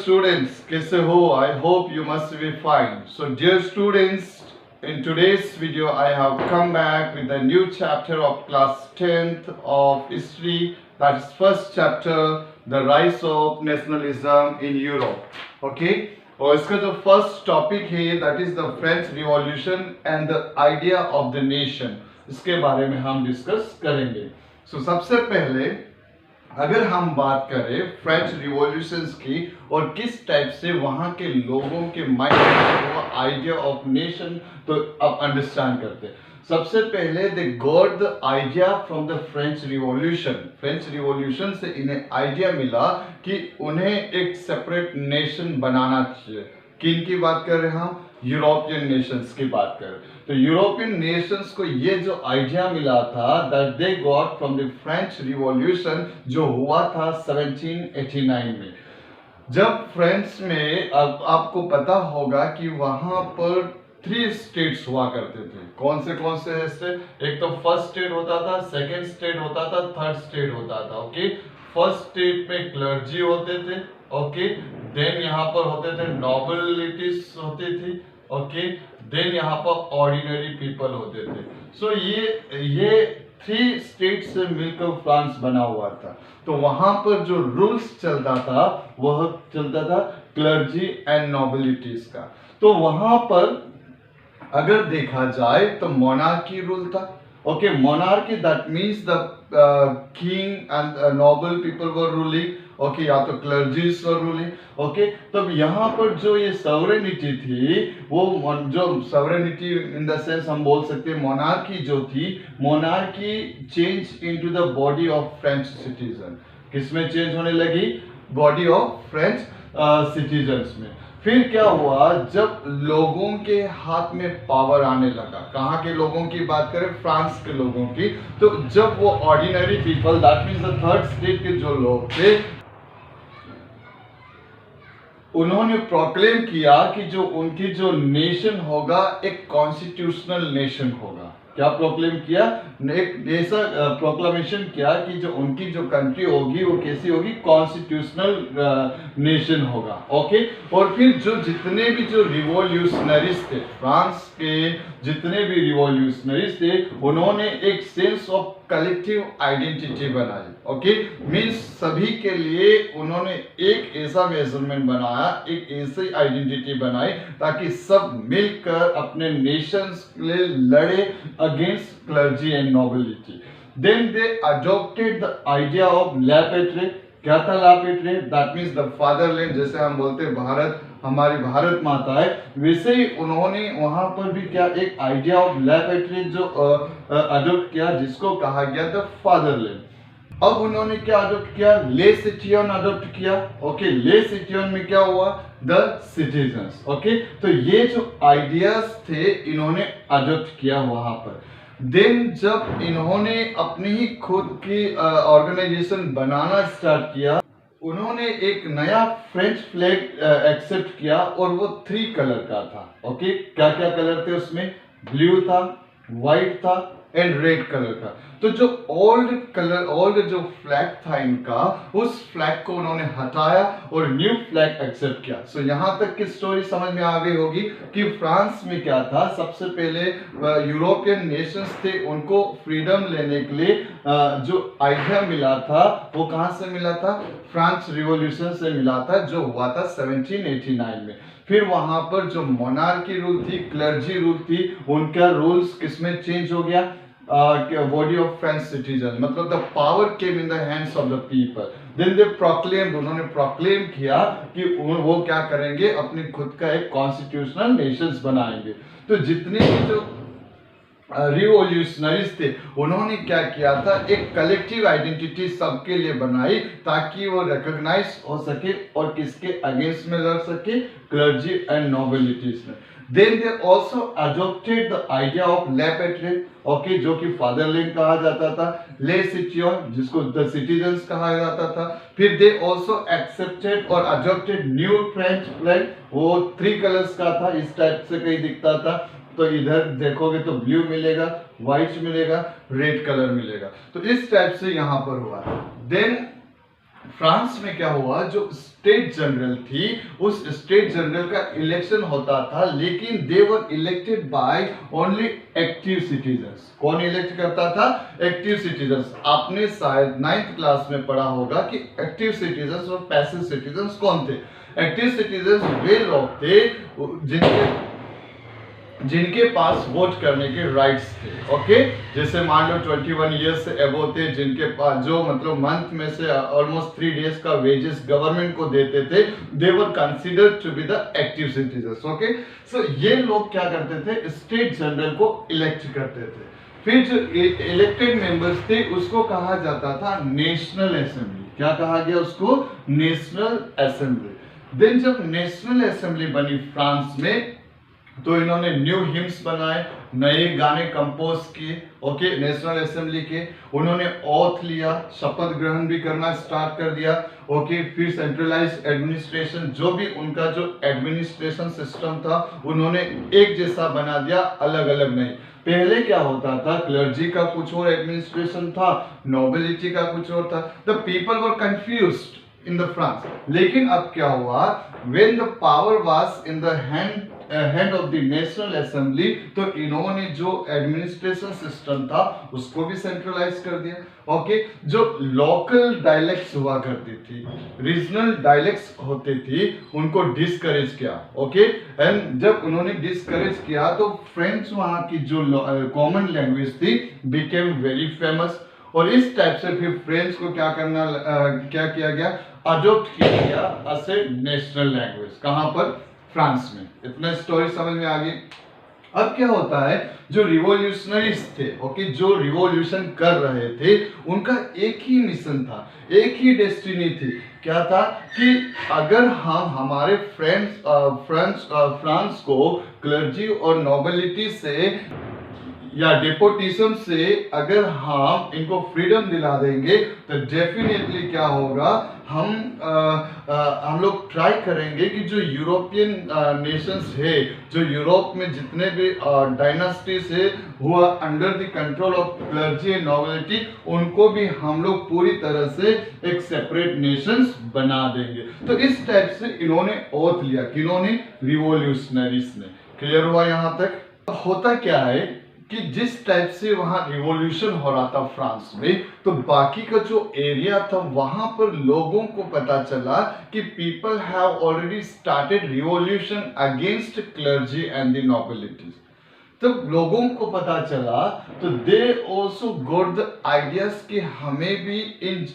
students, कैसे हो? I hope you must be fine. So dear students, in today's video I have come back with a new chapter of class 10th of history. That is first chapter, the rise of nationalism in Europe. Okay? और इसका जो first topic है that is the French Revolution and the idea of the nation. इसके बारे में हम discuss करेंगे. So सबसे पहले अगर हम बात करें फ्रेंच रिवॉल्यूशंस की और किस टाइप से वहां के लोगों के माइंड में आइडिया ऑफ नेशन तो अब अंडरस्टैंड करते हैं. सबसे पहले they got the idea from the French revolution. French revolution से इन्हें आइडिया मिला कि उन्हें एक सेपरेट नेशन बनाना चाहिए. किन की बात कर रहे हैं हम? यूरोपियन नेशंस की बात कर रहे हैं. तो यूरोपियन नेशंस को ये जो आइडिया मिला था that they got from the French revolution जो हुआ था 1789 में. जब फ्रांस में आपको पता होगा कि वहां पर 3 स्टेट्स हुआ करते थे. कौन से स्टेट? एक तो फर्स्ट स्टेट होता था, सेकंड स्टेट होता था, थर्ड स्टेट होता था. ओके, फर्स्ट स्टेट में क्लर्जी होते थे. ओके, देन यहाँ पर होते थे नोबिलिटीज होती थी. ओके, देन यहाँ पर ऑर्डिनरी पीपल होते थे. सो ये 3 स्टेट से मिलकर फ्रांस बना हुआ था. तो वहां पर जो रूल्स चलता था वह चलता था क्लर्जी एंड नोबिलिटीज का. तो वहां पर अगर देखा जाए तो मोनार्की रूल था. Okay, monarchy that means the king and noble people were ruling. Okay, या तो क्लर्जीज वर रूलिंग. ओके, तब यहाँ पर जो ये सॉवरेनिटी थी वो जो सॉवरेनिटी इन द सेंस हम बोल सकते हैं मोनार्की जो थी, monarchy change into the body of French citizen. किसमें चेंज होने लगी? बॉडी ऑफ फ्रेंच सिटीजन्स में. फिर क्या हुआ? जब लोगों के हाथ में पावर आने लगा. कहाँ के लोगों की बात करें? फ्रांस के लोगों की. तो जब वो ordinary people that means the third state के जो लोग थे उन्होंने प्रोक्लेम किया कि जो उनकी जो नेशन होगा एक कॉन्स्टिट्यूशनल नेशन होगा. क्या प्रोक्लेम किया? एक ऐसा प्रोक्लेमेशन किया कि जो उनकी जो कंट्री होगी वो कैसी होगी? कॉन्स्टिट्यूशनल नेशन होगा. ओके, और फिर जो जितने भी जो रिवॉल्यूशनरीज थे फ्रांस के, जितने भी रिवॉल्यूशनरीज थे उन्होंने एक सेंस ऑफ कलेक्टिव आइडेंटिटी बनाई. ओके, मीन्स सभी के लिए उन्होंने एक ऐसा मेजरमेंट बनाया, एक ऐसी आइडेंटिटी बनाई ताकि सब मिलकर अपने नेशंस के लिए लड़े against clergy and nobility. Then they adopted the idea of la patrie. क्या था la patrie? That means the fatherland. जैसे हम बोलते हैं भारत हमारी भारत माता है, वैसे ही उन्होंने वहां पर भी क्या एक आइडिया ऑफ ला पैट्री जो अडॉप्ट किया जिसको कहा गया द फादरलैंड. अब उन्होंने क्या अडॉप्ट किया? ले सिटिजन अडॉप्ट किया. ओके, ले सिटिजन में क्या हुआ? The citizens. ओके, तो ये जो आइडियाज थे इन्होंने अडॉप्ट किया वहां पर. देन जब इन्होंने अपनी ही खुद की ऑर्गेनाइजेशन बनाना स्टार्ट किया, उन्होंने एक नया फ्रेंच फ्लैग एक्सेप्ट किया और वो 3 कलर का था. ओके, क्या क्या कलर थे उसमें? ब्लू था, व्हाइट था एंड रेड कलर का. तो जो ओल्ड जो फ्लैग था इनका, उस फ्लैग को उन्होंने हटाया और न्यू फ्लैग एक्सेप्ट किया. सो यहां तक की स्टोरी समझ में आ गई होगी कि फ्रांस में क्या था. सबसे पहले यूरोपियन नेशंस थे, उनको फ्रीडम लेने के लिए जो आइडिया मिला था वो कहां से मिला था? फ्रांस रिवॉल्यूशन से मिला था जो हुआ था 1789 में. फिर वहां पर जो मोनार्की रूल थी, क्लर्जी रूल थी, उनका रूल्स किसमें चेंज हो गया? बॉडी ऑफ फ्रेंच सिटीजन, मतलब the power came in the hands of the people. Then they proclaimed, उन्होंने प्रोक्लेम किया कि वो क्या करेंगे? अपनी खुद का एक कॉन्स्टिट्यूशनल नेशंस बनाएंगे. तो जितने भी जो रिवॉल्यूशनरीज थे उन्होंने क्या किया था? एक कलेक्टिव आइडेंटिटी सबके लिए बनाई ताकि वो रिकॉग्नाइज हो सके और किसके अगेंस्ट में लड़ सके? क्लर्जी एंड नोबिलिटीज में. Then they also adopted the idea of la patrie. Okay, जो कि फादरलैंड कहा जाता था. ले सिटिजन जिसको द सिटीजन्स कहा जाता था. फिर दे ऑल्सो एक्सेप्टेड और अडॉप्टेड न्यू फ्रेंच फ्लैग. वो 3 कलर्स का था, इस टाइप से कहीं दिखता था. तो इधर देखोगे तो ब्लू मिलेगा, व्हाइट मिलेगा, रेड कलर मिलेगा. तो इस टाइप से यहाँ पर हुआ. देन फ्रांस में क्या हुआ, जो स्टेट जनरल थी उस स्टेट जनरल का इलेक्शन होता था, लेकिन they were elected by only active citizens. कौन इलेक्ट करता था? Active citizens. आपने शायद 9th क्लास में पढ़ा होगा कि एक्टिव सिटीजन्स और पैसिव सिटीजन्स कौन थे। एक्टिव सिटीजन्स वे लोग थे जिनके पास वोट करने के राइट्स थे। ओके, जैसे मान लो 21 ईयर्स से अबव थे, जिनके पास जो मतलब मंथ में से ऑलमोस्ट 3 डेज का वेजेस गवर्नमेंट को देते थे, they were considered to be the active citizens. Okay, so ये लोग क्या करते थे, स्टेट जनरल को इलेक्ट करते थे। फिर जो इलेक्टेड मेंबर्स थे उसको कहा जाता था नेशनल असेंबली। क्या कहा गया उसको? National assembly. देन जब नेशनल असेंबली बनी फ्रांस में, तो इन्होंने न्यू हिम्स बनाए, नए गाने कंपोज किए। ओके, नेशनल असेंबली के उन्होंने ऑथ लिया, शपथ ग्रहण भी करना स्टार्ट कर दिया। ओके, फिर सेंट्रलाइज्ड एडमिनिस्ट्रेशन, जो भी उनका जो एडमिनिस्ट्रेशन सिस्टम था उन्होंने एक जैसा बना दिया, अलग अलग नहीं। पहले क्या होता था, क्लर्जी का कुछ और एडमिनिस्ट्रेशन था, नोबिलिटी का कुछ और था। The people were confused in the France. लेकिन अब क्या हुआ, when the power was in the head of the national assembly, तो इन्होंने जो एडमिनिस्ट्रेशन सिस्टम था उसको भी सेंट्रलाइज कर दिया। ओके, जो लोकल डायलेक्ट्स हुआ करती थी, रीजनल डायलेक्ट्स होती थी, उनको डिस्करेज किया। ओके, एंड जब उन्होंने डिस्करेज किया तो फ्रेंच वहां की जो कॉमन लैंग्वेज थी बिकेम वेरी फेमस। और इस टाइप से फिर फ्रेंच को क्या किया गया, अडॉप्ट किया गया एज ए नेशनल लैंग्वेज। कहां पर? फ्रांस में। इतना स्टोरी समझ में आ गई। अब क्या होता है, जो रिवॉल्यूशनरीज थे, ओके, जो रिवॉल्यूशन कर रहे थे, उनका एक ही मिशन था, एक ही डेस्टिनी थी। क्या था कि अगर हम हमारे फ्रांस को क्लर्जी और नोबिलिटी से या डेपोटिज्म से अगर हम इनको फ्रीडम दिला देंगे, तो डेफिनेटली क्या होगा, हम लोग ट्राई करेंगे कि जो यूरोपियन नेशंस है, जो यूरोप में जितने भी डायनास्टीज है हुआ under the control of clergy and nobility, उनको भी हम लोग पूरी तरह से एक सेपरेट नेशंस बना देंगे। तो इस टाइप से इन्होंने ओथ लिया। किन्होंने? रिवॉल्यूशनरीज ने। क्लियर हुआ यहाँ तक? होता क्या है कि जिस टाइप से वहां रिवॉल्यूशन हो रहा था फ्रांस में, तो बाकी का जो एरिया था वहां पर लोगों को पता चला कि people have already started revolution against clergy and the nobilities. तब लोगों को पता चला, तो they also got the ideas कि हमें भी इन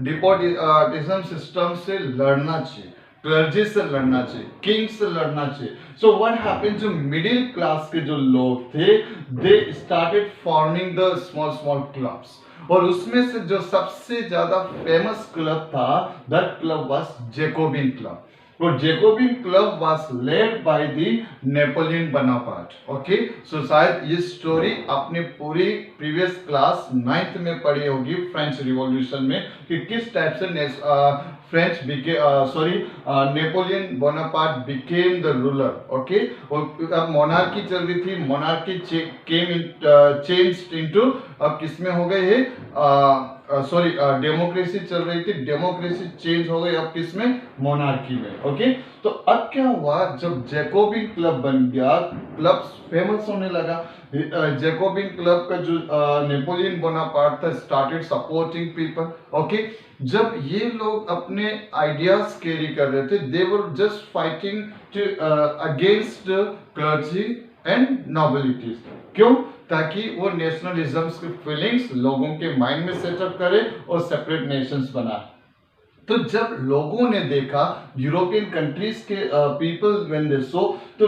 डिपोटिज्म सिस्टम से लड़ना चाहिए, क्लर्जी से लड़ना चाहिए, किंग से लड़ना चाहिए। सो व्हाट हैपेंड, जो मिडिल क्लास के जो लोग थे, they started forming the small small clubs. और उसमें से जो सबसे ज्यादा फेमस क्लब था, that club was Jacobin club. और Jacobin club was led by the Napoleon Bonaparte. Okay, so शायद ये स्टोरी आपने पूरी प्रीवियस क्लास 9th में पढ़ी होगी, फ्रेंच रिवॉल्यूशन में, कि किस टाइप से Napoleon Bonaparte became the ruler. Okay, और अब मोनार्की चल रही थी, मोनार्की चेंज्ड इनटू, अब किसमें हो गए ये, डेमोक्रेसी चल रही थी, डेमोक्रेसी चेंज हो गई अब किसमें? मोनार्की में। ओके, तो अब क्या हुआ, जब जैकोबिन क्लब बन गया, क्लब फेमस होने लगा। जैकोबिन क्लब का जो नेपोलियन बोनापार्ट था, स्टार्टेड सपोर्टिंग पीपल। ओके, जब ये लोग अपने आइडियाज कैरी कर रहे थे, they were just fighting against clergy and nobilities. क्यों? ताकि वो नेशनलिज्म की फीलिंग्स लोगों के माइंड में सेटअप करे और सेपरेट नेशंस बनाए। तो जब लोगों ने देखा, यूरोपियन कंट्रीज के पीपल व्हेन दे सो, तो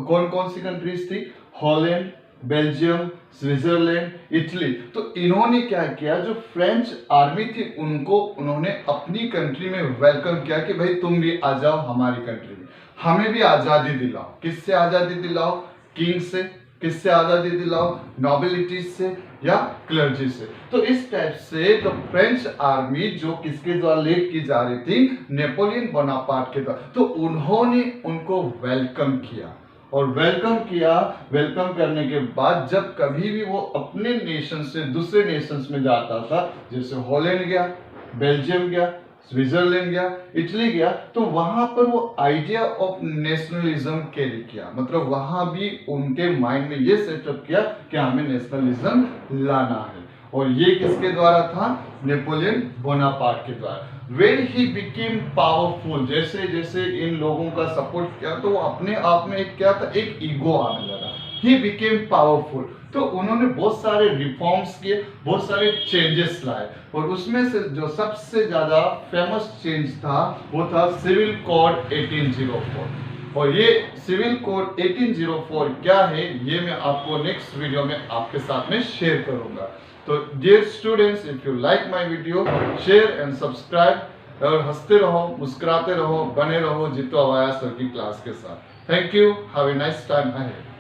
कौन कौन सी कंट्रीज थी? Holland, Belgium, Switzerland, Italy. तो इन्होंने क्या किया, जो फ्रेंच आर्मी थी उनको उन्होंने अपनी कंट्री में वेलकम किया कि भाई तुम भी आ जाओ हमारी कंट्री में, हमें भी आजादी दिलाओ। किससे आजादी दिलाओ? किंग से। किससे आजादी दिलाओ? नोबिलिटीज से या क्लर्जी से। तो इस टाइप से द फ्रेंच आर्मी जो किसके द्वारा लीड की जा रही थी? नेपोलियन बोनापार्ट के द्वारा। तो उन्होंने उनको वेलकम किया, और वेलकम करने के बाद जब कभी भी वो अपने नेशन से दूसरे नेशंस में जाता था, जैसे हॉलैंड गया, बेल्जियम गया, स्विट्जरलैंड गया, इटली गया, तो वहां पर वो आइडिया ऑफ नेशनलिज्म कैरी किया। मतलब वहां भी उनके माइंड में ये सेटअप किया कि हमें नेशनलिज्म लाना है। और ये किसके द्वारा था? नेपोलियन बोनापार्ट के द्वारा। When he became powerful, जैसे जैसे इन लोगों का सपोर्ट किया तो वो अपने आप में एक क्या था, एक ईगो आने लगा। He became powerful, तो उन्होंने बहुत सारे रिफॉर्म्स किए, बहुत सारे चेंजेस लाए, और उसमें से जो सबसे ज्यादा फेमस चेंज था वो था सिविल कोड 1804। और ये सिविल कोड 1804 क्या है, ये मैं आपको नेक्स्ट वीडियो में आपके साथ में शेयर करूंगा। तो dear students, if you like my video, share and subscribe, और हंसते रहो, मुस्कुराते रहो, बने रहो जीतो आवाया सर की क्लास के साथ। Thank you, have a nice time ahead.